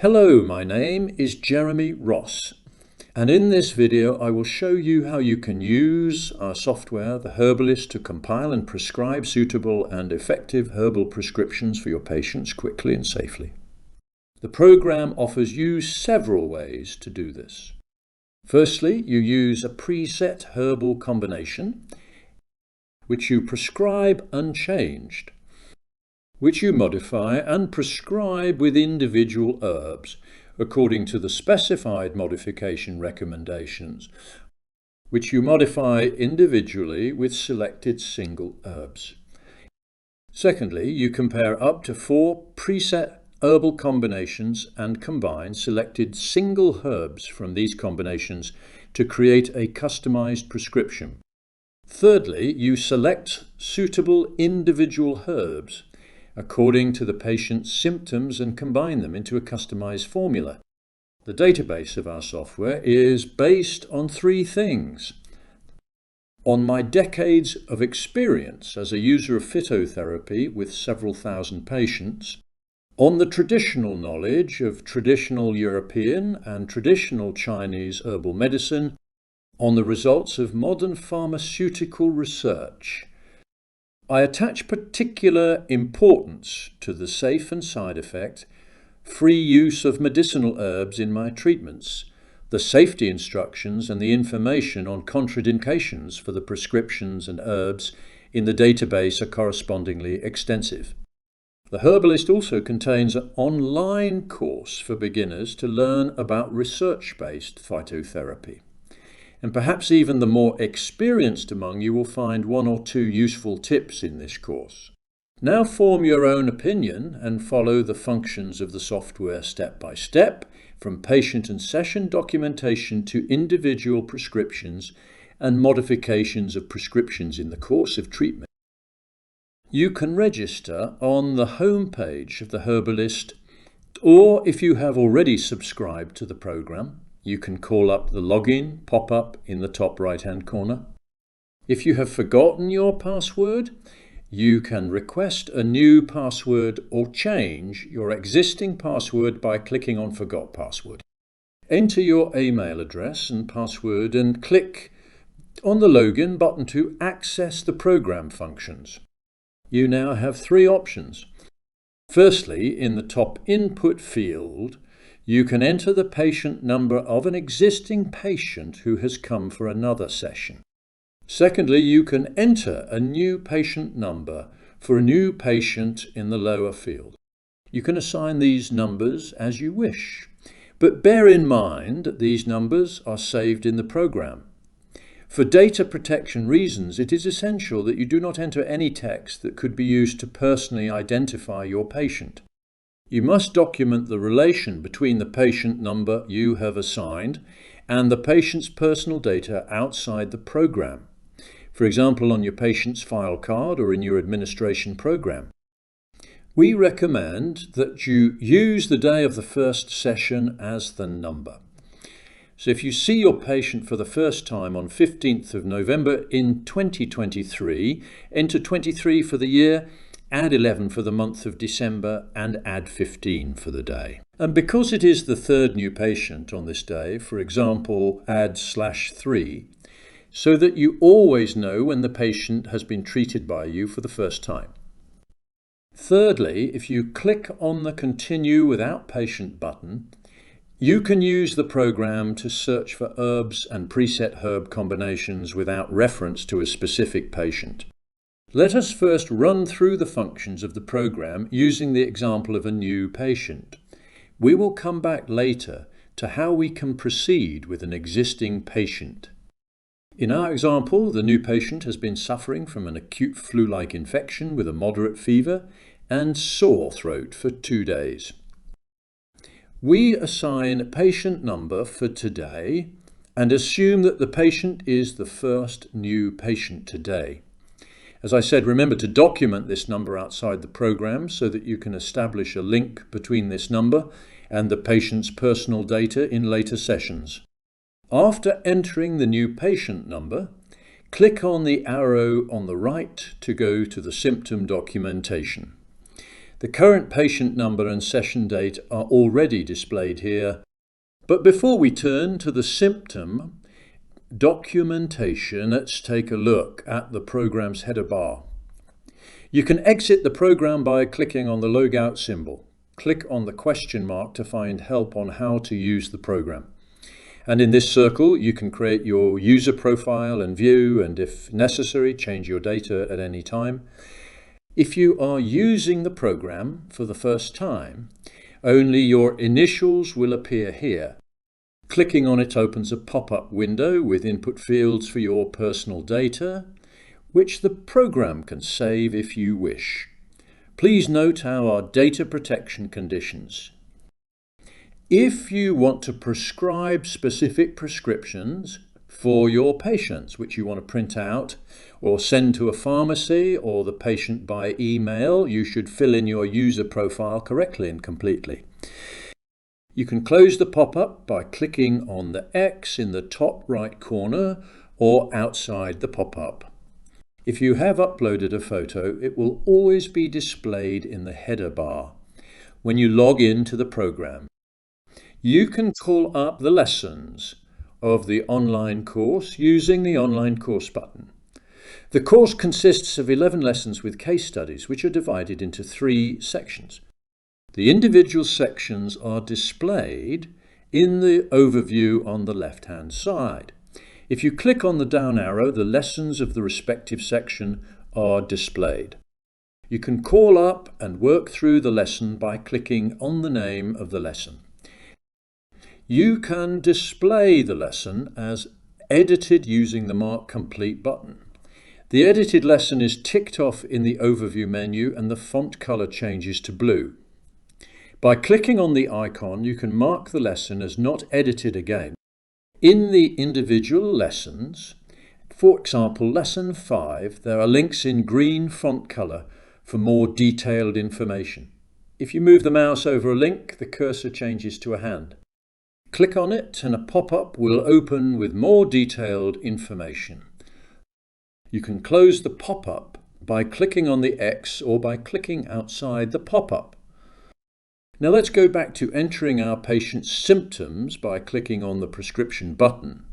Hello, my name is Jeremy Ross, and in this video I will show you how you can use our software, the Herbalist, to compile and prescribe suitable and effective herbal prescriptions for your patients quickly and safely. The program offers you several ways to do this. Firstly, you use a preset herbal combination, which you prescribe unchanged, which you modify and prescribe with individual herbs according to the specified modification recommendations, which you modify individually with selected single herbs. Secondly, you compare up to 4 preset herbal combinations and combine selected single herbs from these combinations to create a customized prescription. Thirdly, you select suitable individual herbs according to the patient's symptoms and combine them into a customized formula. The database of our software is based on 3 things: on my decades of experience as a user of phytotherapy with several thousand patients, on the traditional knowledge of traditional European and traditional Chinese herbal medicine, on the results of modern pharmaceutical research. I attach particular importance to the safe and side effect free use of medicinal herbs in my treatments. The safety instructions and the information on contraindications for the prescriptions and herbs in the database are correspondingly extensive. The Herbalist also contains an online course for beginners to learn about research-based phytotherapy. And perhaps even the more experienced among you will find 1 or 2 useful tips in this course. Now form your own opinion and follow the functions of the software step by step, from patient and session documentation to individual prescriptions and modifications of prescriptions in the course of treatment. You can register on the home page of the Herbalist, or if you have already subscribed to the program, you can call up the login pop-up in the top right-hand corner. If you have forgotten your password, you can request a new password or change your existing password by clicking on Forgot Password. Enter your email address and password and click on the login button to access the program functions. You now have 3 options. Firstly, in the top input field, you can enter the patient number of an existing patient who has come for another session. Secondly, you can enter a new patient number for a new patient in the lower field. You can assign these numbers as you wish, but bear in mind that these numbers are saved in the program. For data protection reasons, it is essential that you do not enter any text that could be used to personally identify your patient. You must document the relation between the patient number you have assigned and the patient's personal data outside the program. For example, on your patient's file card or in your administration program. We recommend that you use the day of the first session as the number. So if you see your patient for the first time on 15th of November in 2023, enter 23 for the year, add 11 for the month of December, and add 15 for the day. And because it is the 3rd new patient on this day, for example, add /3, so that you always know when the patient has been treated by you for the first time. Thirdly, if you click on the Continue Without Patient button, you can use the program to search for herbs and preset herb combinations without reference to a specific patient. Let us first run through the functions of the program using the example of a new patient. We will come back later to how we can proceed with an existing patient. In our example, the new patient has been suffering from an acute flu-like infection with a moderate fever and sore throat for 2 days. We assign a patient number for today and assume that the patient is the first new patient today. As I said, remember to document this number outside the program so that you can establish a link between this number and the patient's personal data in later sessions. After entering the new patient number, click on the arrow on the right to go to the symptom documentation. The current patient number and session date are already displayed here. But before we turn to the symptom documentation, let's take a look at the program's header bar. You can exit the program by clicking on the logout symbol. Click on the question mark to find help on how to use the program. And in this circle, you can create your user profile and view, and if necessary, change your data at any time. If you are using the program for the first time, only your initials will appear here. Clicking on it opens a pop-up window with input fields for your personal data, which the program can save if you wish. Please note our data protection conditions. If you want to prescribe specific prescriptions for your patients, which you want to print out or send to a pharmacy or the patient by email, you should fill in your user profile correctly and completely. You can close the pop-up by clicking on the X in the top right corner or outside the pop-up. If you have uploaded a photo, it will always be displayed in the header bar when you log into the program. You can call up the lessons of the online course using the online course button. The course consists of 11 lessons with case studies, which are divided into 3 sections. The individual sections are displayed in the overview on the left-hand side. If you click on the down arrow, the lessons of the respective section are displayed. You can call up and work through the lesson by clicking on the name of the lesson. You can display the lesson as edited using the Mark Complete button. The edited lesson is ticked off in the overview menu and the font color changes to blue. By clicking on the icon, you can mark the lesson as not edited again. In the individual lessons, for example, lesson 5, there are links in green font color for more detailed information. If you move the mouse over a link, the cursor changes to a hand. Click on it and a pop-up will open with more detailed information. You can close the pop-up by clicking on the X or by clicking outside the pop-up. Now let's go back to entering our patient's symptoms by clicking on the prescription button.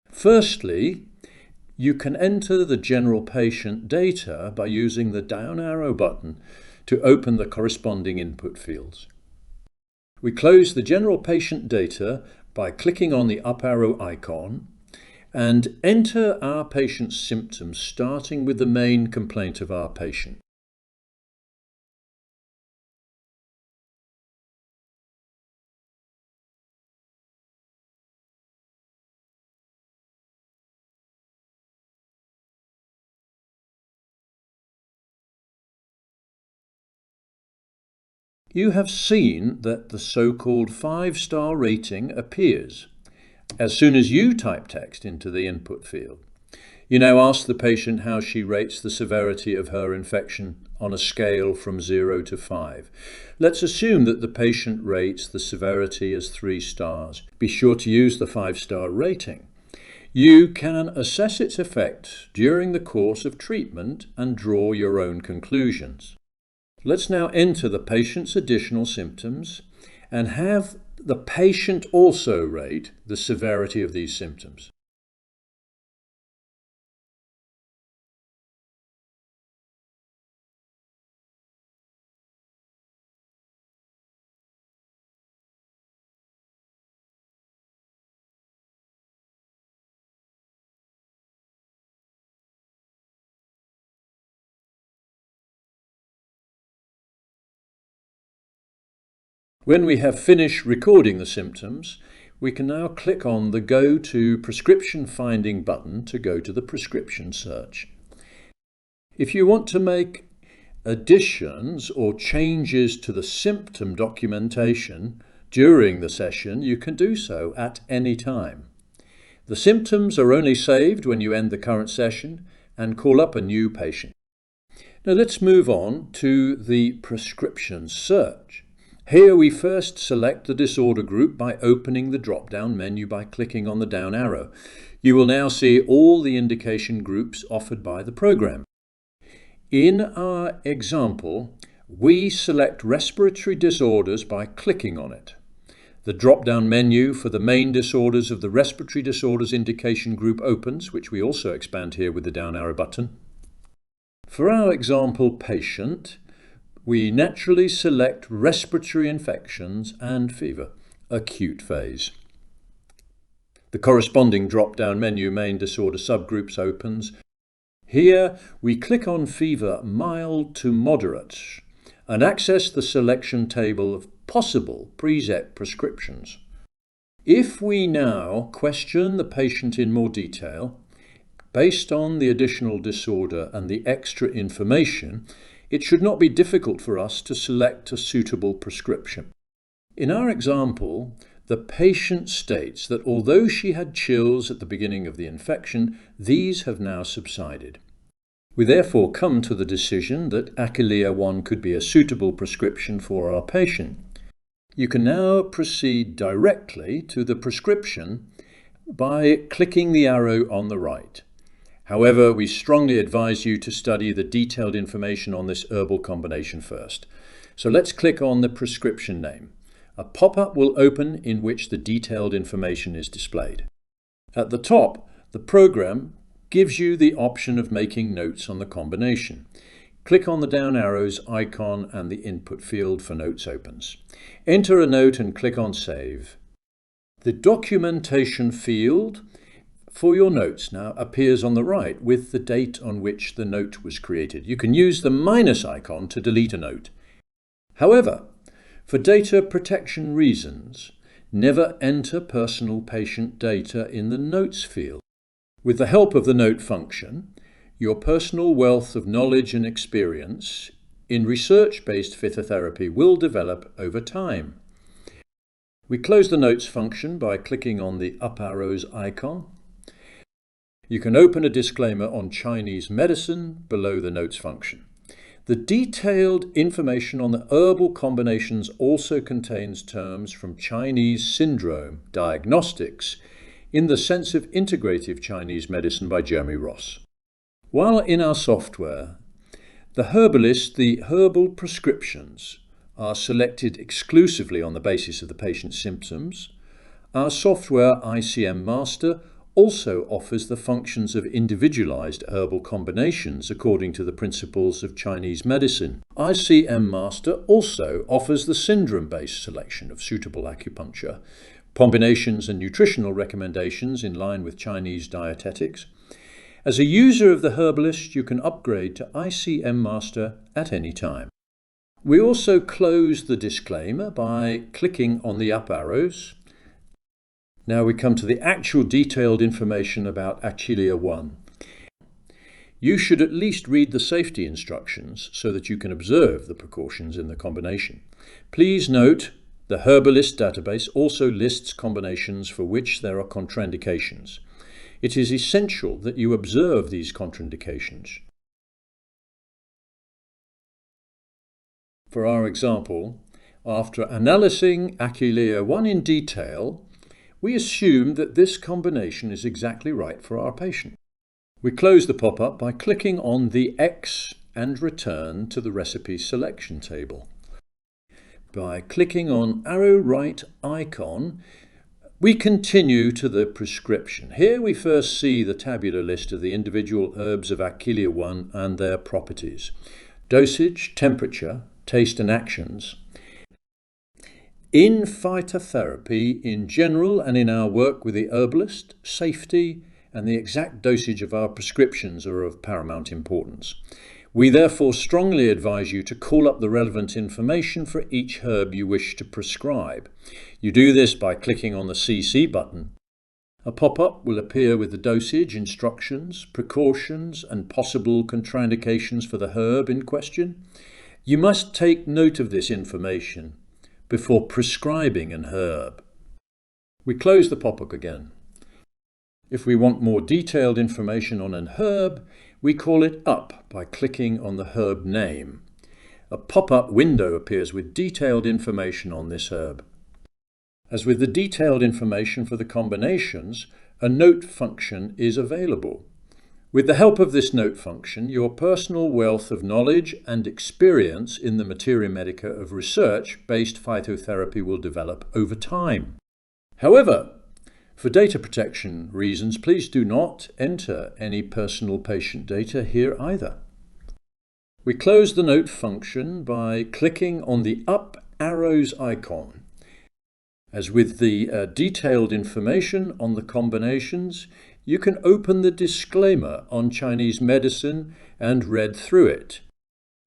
Firstly, you can enter the general patient data by using the down arrow button to open the corresponding input fields. We close the general patient data by clicking on the up arrow icon and enter our patient's symptoms, starting with the main complaint of our patient. You have seen that the so-called 5-star rating appears as soon as you type text into the input field. You now ask the patient how she rates the severity of her infection on a scale from 0 to 5. Let's assume that the patient rates the severity as 3 stars. Be sure to use the 5-star rating. You can assess its effect during the course of treatment and draw your own conclusions. Let's now enter the patient's additional symptoms and have the patient also rate the severity of these symptoms. When we have finished recording the symptoms, we can now click on the Go to Prescription Finding button to go to the prescription search. If you want to make additions or changes to the symptom documentation during the session, you can do so at any time. The symptoms are only saved when you end the current session and call up a new patient. Now let's move on to the prescription search. Here we first select the disorder group by opening the drop-down menu by clicking on the down arrow. You will now see all the indication groups offered by the program. In our example, We select respiratory disorders by clicking on it. The drop-down menu for the main disorders of the respiratory disorders indication group opens, which we also expand here with the down arrow button. For our example patient, we naturally select respiratory infections and fever, acute phase. The corresponding drop-down menu main disorder subgroups opens. Here we click on fever mild to moderate and access the selection table of possible pre-set prescriptions. If we now question the patient in more detail, based on the additional disorder and the extra information, it should not be difficult for us to select a suitable prescription. In our example, the patient states that although she had chills at the beginning of the infection, these have now subsided. We therefore come to the decision that Achillea 1 could be a suitable prescription for our patient. You can now proceed directly to the prescription by clicking the arrow on the right. However, we strongly advise you to study the detailed information on this herbal combination first. So let's click on the prescription name. A pop-up will open in which the detailed information is displayed. At the top, the program gives you the option of making notes on the combination. Click on the down arrows icon and the input field for notes opens. Enter a note and click on Save. The documentation field for your notes now appears on the right with the date on which the note was created. You can use the minus icon to delete a note. However, for data protection reasons, never enter personal patient data in the notes field. With the help of the note function, your personal wealth of knowledge and experience in research-based phytotherapy will develop over time. We close the notes function by clicking on the up arrows icon. You can open a disclaimer on Chinese medicine below the notes function. The detailed information on the herbal combinations also contains terms from Chinese syndrome diagnostics in the sense of integrative Chinese medicine by Jeremy Ross. While in our software, the Herbalist, the herbal prescriptions are selected exclusively on the basis of the patient's symptoms, our software ICM Master also offers the functions of individualized herbal combinations according to the principles of Chinese medicine. ICM Master also offers the syndrome-based selection of suitable acupuncture, combinations and nutritional recommendations in line with Chinese dietetics. As a user of the Herbalist, you can upgrade to ICM Master at any time. We also close the disclaimer by clicking on the up arrows. Now we come to the actual detailed information about Achillea 1. You should at least read the safety instructions so that you can observe the precautions in the combination. Please note the Herbalist database also lists combinations for which there are contraindications. It is essential that you observe these contraindications. For our example, after analysing Achillea 1 in detail, we assume that this combination is exactly right for our patient. We close the pop-up by clicking on the X and return to the recipe selection table. By clicking on arrow right icon, we continue to the prescription. Here we first see the tabular list of the individual herbs of Achillea 1 and their properties. Dosage, temperature, taste and actions. In phytotherapy in general and in our work with the herbalist, safety and the exact dosage of our prescriptions are of paramount importance. We therefore strongly advise you to call up the relevant information for each herb you wish to prescribe. You do this by clicking on the CC button. A pop-up will appear with the dosage, instructions, precautions and possible contraindications for the herb in question. You must take note of this information before prescribing an herb. We close the pop-up again. If we want more detailed information on an herb, we call it up by clicking on the herb name. A pop-up window appears with detailed information on this herb. As with the detailed information for the combinations, a note function is available. With the help of this note function, your personal wealth of knowledge and experience in the materia medica of research-based phytotherapy will develop over time. However, for data protection reasons, please do not enter any personal patient data here either. We close the note function by clicking on the up arrows icon. As with the detailed information on the combinations, you can open the disclaimer on Chinese medicine and read through it.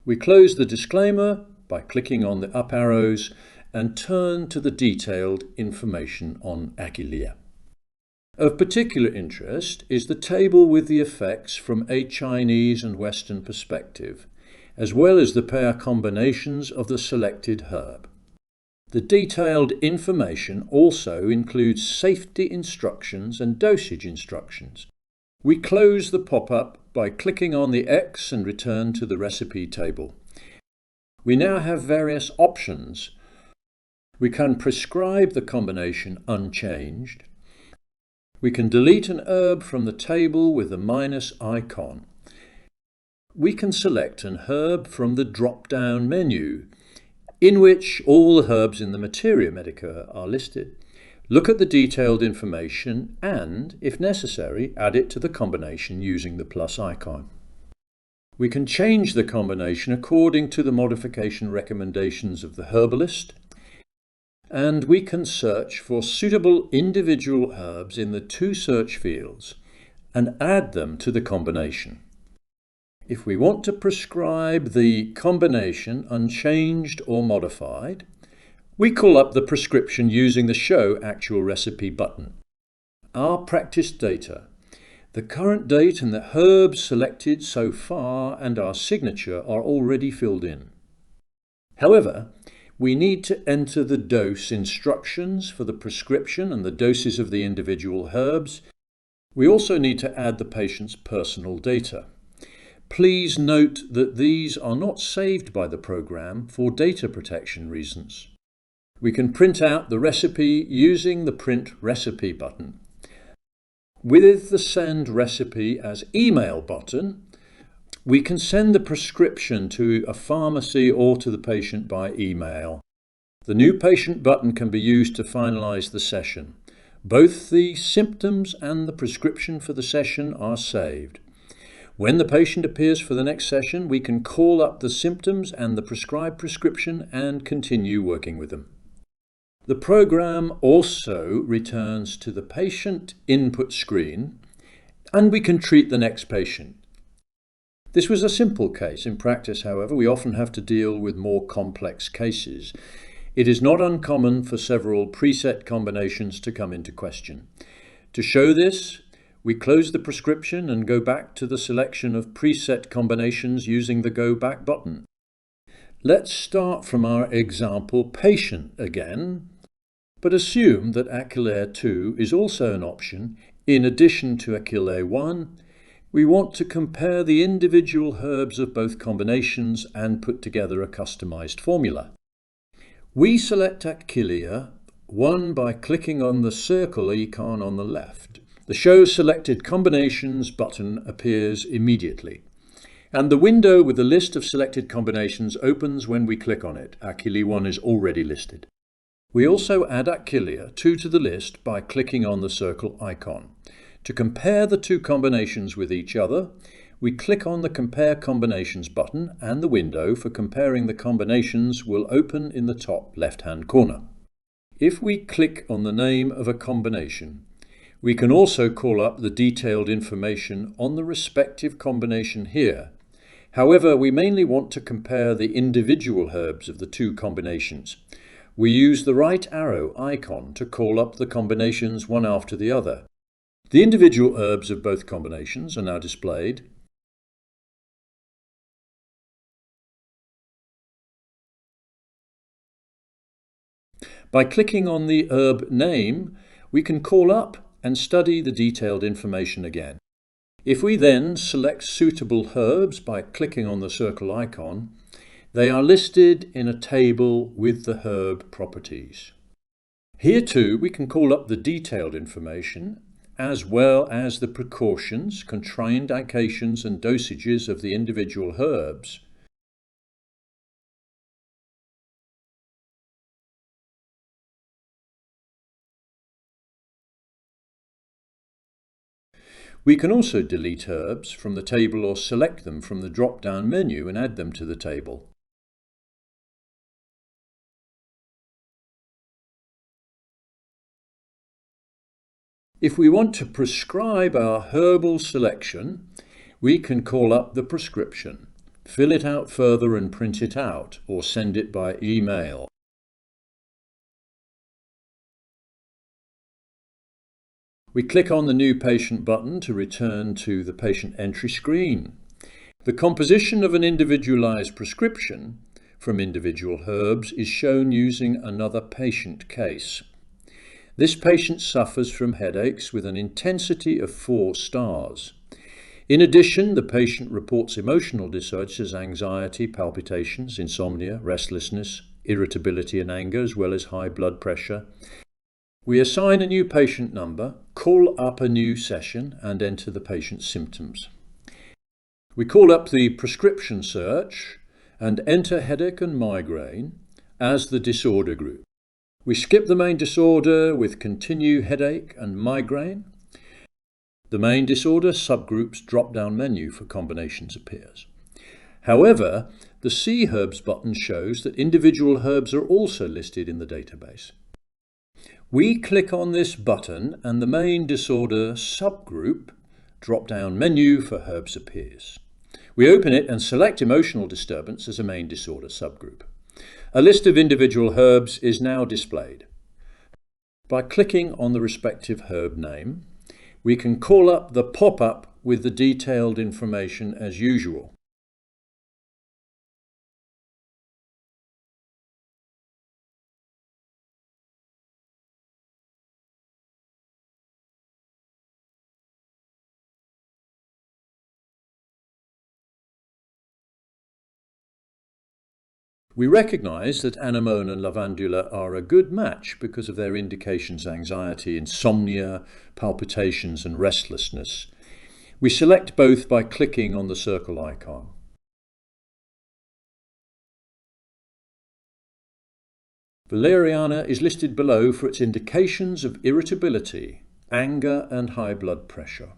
We close the disclaimer by clicking on the up arrows and turn to the detailed information on Achillea. Of particular interest is the table with the effects from a Chinese and Western perspective, as well as the pair combinations of the selected herb. The detailed information also includes safety instructions and dosage instructions. We close the pop-up by clicking on the X and return to the recipe table. We now have various options. We can prescribe the combination unchanged. We can delete an herb from the table with the minus icon. We can select an herb from the drop-down menu, in which all the herbs in the materia medica are listed. Look at the detailed information and, if necessary, add it to the combination using the plus icon. We can change the combination according to the modification recommendations of the herbalist, and we can search for suitable individual herbs in the two search fields and add them to the combination. If we want to prescribe the combination unchanged or modified, we call up the prescription using the Show Actual Recipe button. Our practice data, the current date and the herbs selected so far and our signature are already filled in. However, we need to enter the dose instructions for the prescription and the doses of the individual herbs. We also need to add the patient's personal data. Please note that these are not saved by the program for data protection reasons. We can print out the recipe using the Print Recipe button. With the Send Recipe as email button, we can send the prescription to a pharmacy or to the patient by email. The New Patient button can be used to finalize the session. Both the symptoms and the prescription for the session are saved. When the patient appears for the next session, we can call up the symptoms and the prescribed prescription and continue working with them. The program also returns to the patient input screen, and we can treat the next patient. This was a simple case. In practice, however, we often have to deal with more complex cases. It is not uncommon for several preset combinations to come into question. To show this, we close the prescription and go back to the selection of preset combinations using the Go Back button. Let's start from our example patient again, but assume that Achillea 2 is also an option. In addition to Achillea 1, we want to compare the individual herbs of both combinations and put together a customized formula. We select Achillea 1 by clicking on the circle icon on the left. The Show Selected Combinations button appears immediately, and the window with the list of selected combinations opens when we click on it. Achillea 1 is already listed. We also add Achillea 2 to the list by clicking on the circle icon. To compare the two combinations with each other, we click on the Compare Combinations button, and the window for comparing the combinations will open in the top left-hand corner. If we click on the name of a combination, we can also call up the detailed information on the respective combination here. However, we mainly want to compare the individual herbs of the two combinations. We use the right arrow icon to call up the combinations one after the other. The individual herbs of both combinations are now displayed. By clicking on the herb name, we can call up and study the detailed information again. If we then select suitable herbs by clicking on the circle icon, they are listed in a table with the herb properties. Here too we can call up the detailed information as well as the precautions, contraindications and dosages of the individual herbs, we can also delete herbs from the table or select them from the drop-down menu and add them to the table. If we want to prescribe our herbal selection, we can call up the prescription, fill it out further and print it out, or send it by email. We click on the New Patient button to return to the patient entry screen. The composition of an individualized prescription from individual herbs is shown using another patient case. This patient suffers from headaches with an intensity of 4 stars. In addition, the patient reports emotional disorders as anxiety, palpitations, insomnia, restlessness, irritability and anger, as well as high blood pressure. We assign a new patient number, call up a new session and enter the patient's symptoms. We call up the prescription search and enter headache and migraine as the disorder group. We skip the main disorder with continue headache and migraine. The main disorder subgroups drop-down menu for combinations appears. However, the See Herbs button shows that individual herbs are also listed in the database. We click on this button and the main disorder subgroup drop-down menu for herbs appears. We open it and select emotional disturbance as a main disorder subgroup. A list of individual herbs is now displayed. By clicking on the respective herb name, we can call up the pop-up with the detailed information as usual. We recognise that anemone and lavandula are a good match because of their indications: anxiety, insomnia, palpitations and restlessness. We select both by clicking on the circle icon. Valeriana is listed below for its indications of irritability, anger and high blood pressure.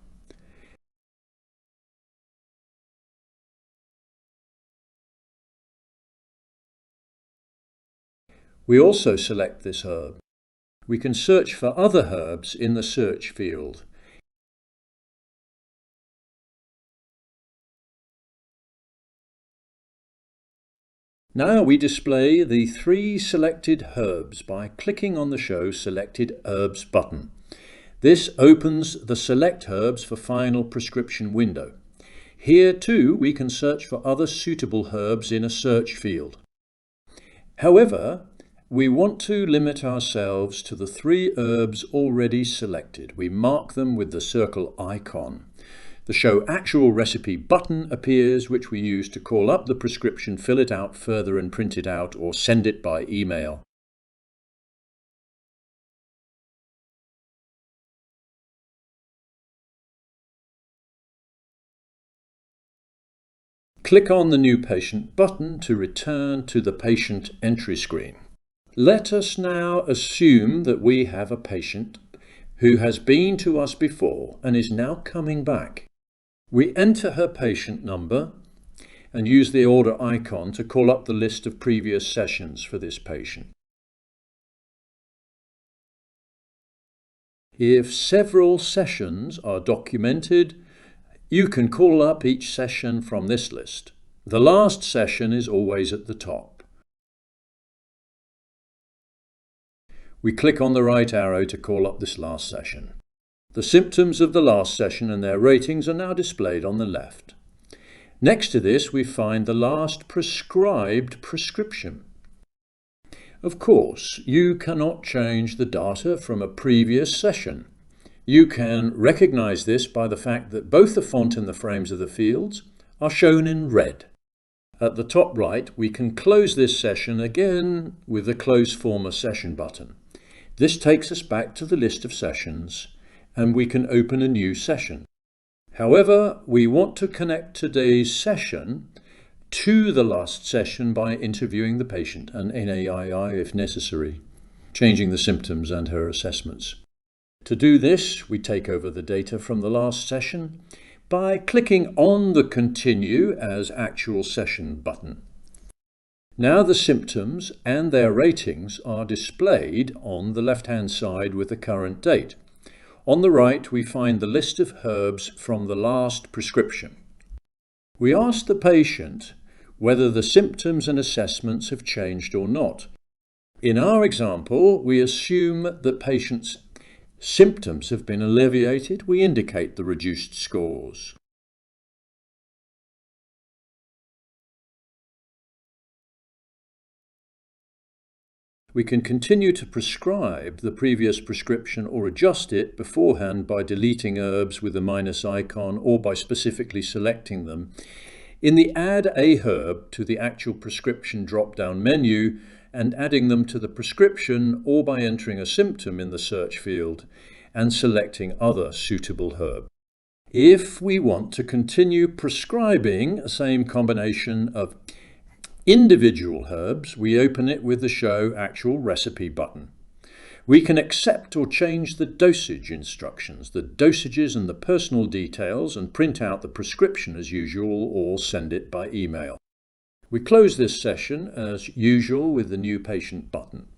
We also select this herb. We can search for other herbs in the search field. Now we display the 3 selected herbs by clicking on the Show Selected Herbs button. This opens the Select Herbs for Final Prescription window. Here too we can search for other suitable herbs in a search field. However, we want to limit ourselves to the 3 herbs already selected. We mark them with the circle icon. The Show Actual Recipe button appears, which we use to call up the prescription, fill it out further and print it out, or send it by email. Click on the New Patient button to return to the patient entry screen. Let us now assume that we have a patient who has been to us before and is now coming back. We enter her patient number and use the order icon to call up the list of previous sessions for this patient. If several sessions are documented, you can call up each session from this list. The last session is always at the top. We click on the right arrow to call up this last session. The symptoms of the last session and their ratings are now displayed on the left. Next to this, we find the last prescribed prescription. Of course, you cannot change the data from a previous session. You can recognize this by the fact that both the font and the frames of the fields are shown in red. At the top right, we can close this session again with the Close Former Session button. This takes us back to the list of sessions and we can open a new session. However, we want to connect today's session to the last session by interviewing the patient and NAII if necessary, changing the symptoms and her assessments. To do this, we take over the data from the last session by clicking on the Continue as Actual Session button. Now the symptoms and their ratings are displayed on the left-hand side with the current date. On the right, we find the list of herbs from the last prescription. We ask the patient whether the symptoms and assessments have changed or not. In our example, we assume that patient's symptoms have been alleviated. We indicate the reduced scores. We can continue to prescribe the previous prescription or adjust it beforehand by deleting herbs with a minus icon or by specifically selecting them in the Add a Herb to the actual prescription drop-down menu and adding them to the prescription, or by entering a symptom in the search field and selecting other suitable herb. If we want to continue prescribing the same combination of individual herbs, we open it with the Show Actual Recipe button. We can accept or change the dosage instructions, the dosages and the personal details, and print out the prescription as usual or send it by email. We close this session as usual with the New Patient button.